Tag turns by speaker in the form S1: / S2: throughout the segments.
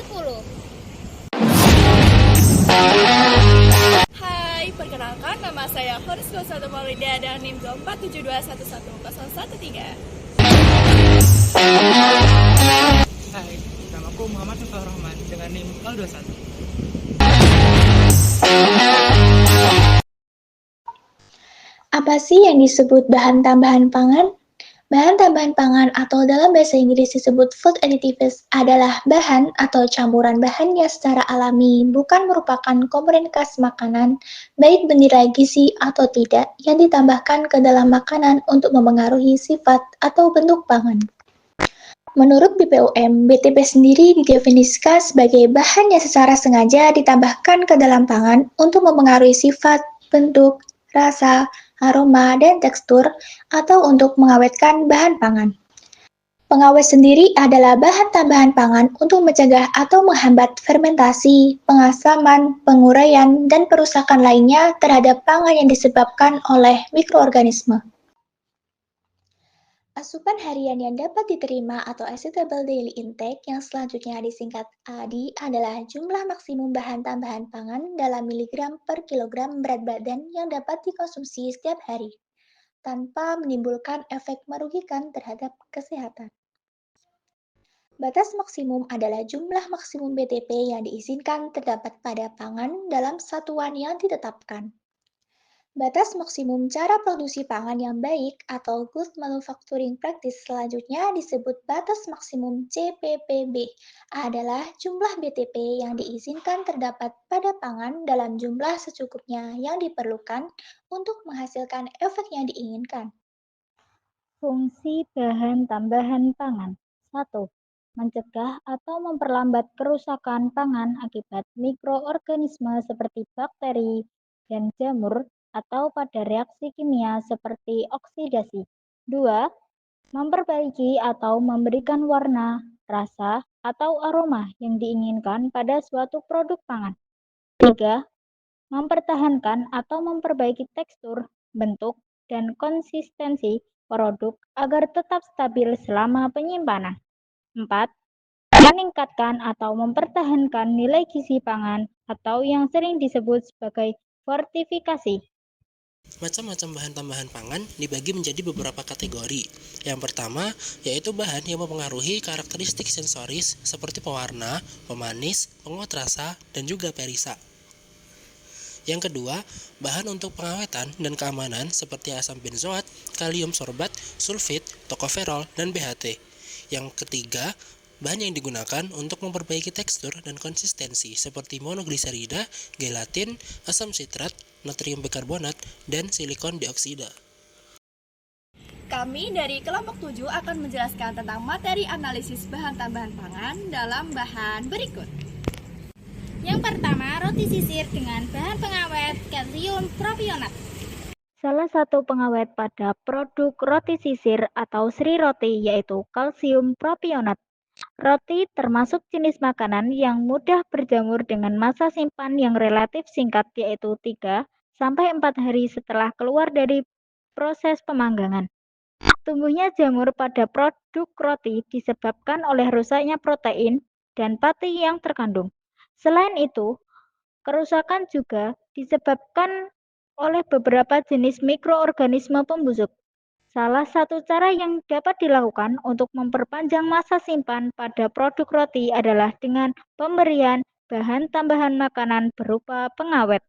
S1: 10. Hai, perkenalkan nama saya Horis Gosatu Maulida dan NIM 472111013.
S2: Hai, namaku Muhammad Mustafa Rahman dengan NIM 021.
S3: Apa sih yang disebut bahan tambahan pangan? Bahan tambahan pangan atau dalam bahasa Inggris disebut food additives adalah bahan atau campuran bahan yang secara alami bukan merupakan komponen khas makanan, baik bernilai gizi atau tidak, yang ditambahkan ke dalam makanan untuk memengaruhi sifat atau bentuk pangan. Menurut BPOM, BTP sendiri didefinisikan sebagai bahan yang secara sengaja ditambahkan ke dalam pangan untuk memengaruhi sifat, bentuk, rasa, aroma, dan tekstur, atau untuk mengawetkan bahan pangan. Pengawet sendiri adalah bahan tambahan pangan untuk mencegah atau menghambat fermentasi, pengasaman, penguraian, dan perusakan lainnya terhadap pangan yang disebabkan oleh mikroorganisme. Asupan harian yang dapat diterima atau acceptable daily intake yang selanjutnya disingkat ADI adalah jumlah maksimum bahan tambahan pangan dalam miligram per kilogram berat badan yang dapat dikonsumsi setiap hari, tanpa menimbulkan efek merugikan terhadap kesehatan. Batas maksimum adalah jumlah maksimum BTP yang diizinkan terdapat pada pangan dalam satuan yang ditetapkan. Batas maksimum cara produksi pangan yang baik atau Good Manufacturing Practice selanjutnya disebut batas maksimum CPPB adalah jumlah BTP yang diizinkan terdapat pada pangan dalam jumlah secukupnya yang diperlukan untuk menghasilkan efek yang diinginkan.
S4: Fungsi bahan tambahan pangan. 1. Mencegah atau memperlambat kerusakan pangan akibat mikroorganisme seperti bakteri dan jamur atau pada reaksi kimia seperti oksidasi. 2. Memperbaiki atau memberikan warna, rasa, atau aroma yang diinginkan pada suatu produk pangan. 3. Mempertahankan atau memperbaiki tekstur, bentuk, dan konsistensi produk agar tetap stabil selama penyimpanan. 4. Meningkatkan atau mempertahankan nilai gizi pangan atau yang sering disebut sebagai fortifikasi.
S5: Macam-macam bahan tambahan pangan dibagi menjadi beberapa kategori. Yang pertama, yaitu bahan yang mempengaruhi karakteristik sensoris seperti pewarna, pemanis, penguat rasa, dan juga perisa. Yang kedua, bahan untuk pengawetan dan keamanan seperti asam benzoat, kalium sorbat, sulfit, tokoferol, dan BHT. Yang ketiga, bahan yang digunakan untuk memperbaiki tekstur dan konsistensi seperti monogliserida, gelatin, asam sitrat, natrium bikarbonat, dan silikon dioksida.
S1: Kami dari kelompok 7 akan menjelaskan tentang materi analisis bahan tambahan pangan dalam bahan berikut. Yang pertama, roti sisir dengan bahan pengawet kalsium propionat.
S4: Salah satu pengawet pada produk roti sisir atau sri roti yaitu kalsium propionat. Roti termasuk jenis makanan yang mudah berjamur dengan masa simpan yang relatif singkat yaitu 3-4 hari setelah keluar dari proses pemanggangan. Tumbuhnya jamur pada produk roti disebabkan oleh rusaknya protein dan pati yang terkandung. Selain itu, kerusakan juga disebabkan oleh beberapa jenis mikroorganisme pembusuk. Salah satu cara yang dapat dilakukan untuk memperpanjang masa simpan pada produk roti adalah dengan pemberian bahan tambahan makanan berupa pengawet.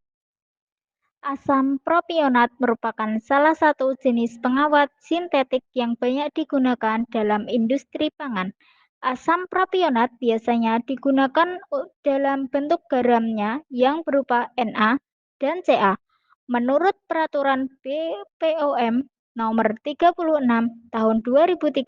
S4: Asam propionat merupakan salah satu jenis pengawet sintetik yang banyak digunakan dalam industri pangan. Asam propionat biasanya digunakan dalam bentuk garamnya yang berupa Na dan Ca. Menurut Peraturan BPOM Nomor 36 Tahun 2013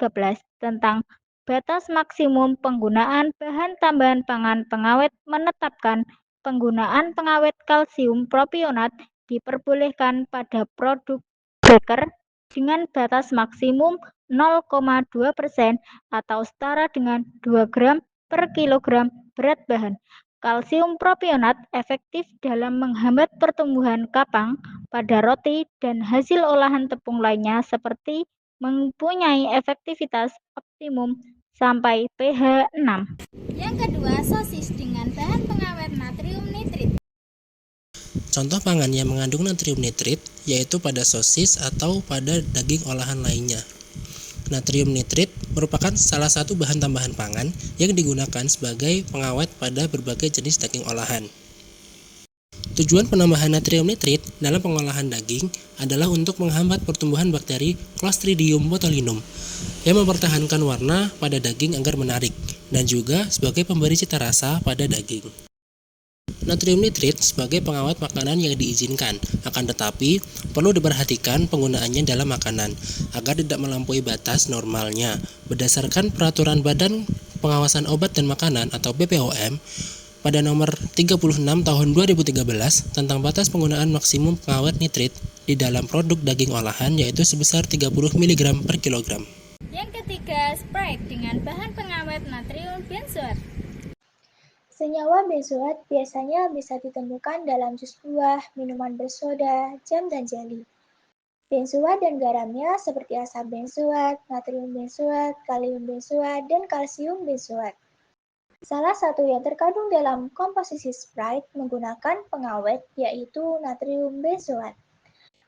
S4: tentang batas maksimum penggunaan bahan tambahan pangan pengawet menetapkan penggunaan pengawet kalsium propionat diperbolehkan pada produk beker dengan batas maksimum 0,2% atau setara dengan 2 gram per kilogram berat bahan. Kalsium propionat efektif dalam menghambat pertumbuhan kapang pada roti dan hasil olahan tepung lainnya seperti mempunyai efektivitas optimum sampai pH 6.
S1: Yang kedua, sosis dengan bahan pengawet natrium nitrit.
S5: Contoh pangan yang mengandung natrium nitrit yaitu pada sosis atau pada daging olahan lainnya. Natrium nitrit merupakan salah satu bahan tambahan pangan yang digunakan sebagai pengawet pada berbagai jenis daging olahan. Tujuan penambahan natrium nitrit dalam pengolahan daging adalah untuk menghambat pertumbuhan bakteri Clostridium botulinum yang mempertahankan warna pada daging agar menarik dan juga sebagai pemberi cita rasa pada daging. Natrium nitrit sebagai pengawet makanan yang diizinkan, akan tetapi perlu diperhatikan penggunaannya dalam makanan agar tidak melampaui batas normalnya. Berdasarkan Peraturan Badan Pengawasan Obat dan Makanan atau BPOM pada nomor 36 tahun 2013 tentang batas penggunaan maksimum pengawet nitrit di dalam produk daging olahan yaitu sebesar 30 mg per kilogram.
S1: Yang ketiga, Sprite dengan bahan pengawet natrium benzoat.
S3: Senyawa benzoat biasanya bisa ditemukan dalam jus buah, minuman bersoda, jam, dan jeli. Benzoat dan garamnya seperti asam benzoat, natrium benzoat, kalium benzoat, dan kalsium benzoat. Salah satu yang terkandung dalam komposisi Sprite menggunakan pengawet yaitu natrium benzoat.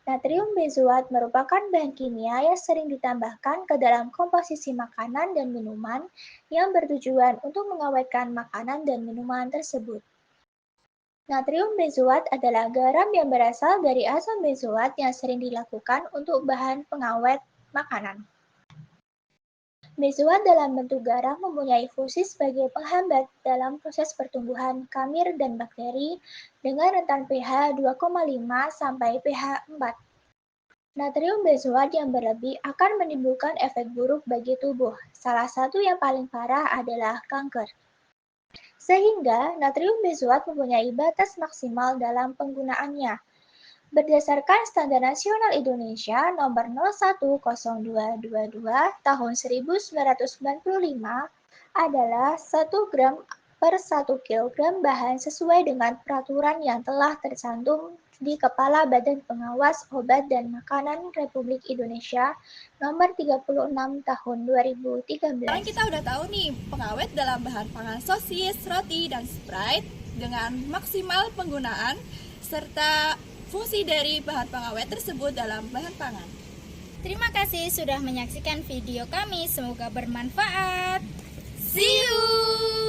S3: Natrium benzoat merupakan bahan kimia yang sering ditambahkan ke dalam komposisi makanan dan minuman yang bertujuan untuk mengawetkan makanan dan minuman tersebut. Natrium benzoat adalah garam yang berasal dari asam benzoat yang sering dilakukan untuk bahan pengawet makanan. Benzoat dalam bentuk garam mempunyai fungsi sebagai penghambat dalam proses pertumbuhan kamir dan bakteri dengan rentan pH 2,5 sampai pH 4. Natrium benzoat yang berlebih akan menimbulkan efek buruk bagi tubuh. Salah satu yang paling parah adalah kanker. Sehingga natrium benzoat mempunyai batas maksimal dalam penggunaannya. Berdasarkan Standar Nasional Indonesia Nomor 010222 Tahun 1995 adalah 1 gram per 1 kg bahan sesuai dengan peraturan yang telah tercantum di Kepala Badan Pengawas Obat dan Makanan Republik Indonesia Nomor 36 Tahun 2013.
S1: Sekarang kita udah tahu nih pengawet dalam bahan pangan sosis, roti, dan Sprite dengan maksimal penggunaan serta fungsi dari bahan pengawet tersebut dalam bahan pangan. Terima kasih sudah menyaksikan video kami, semoga bermanfaat. See you!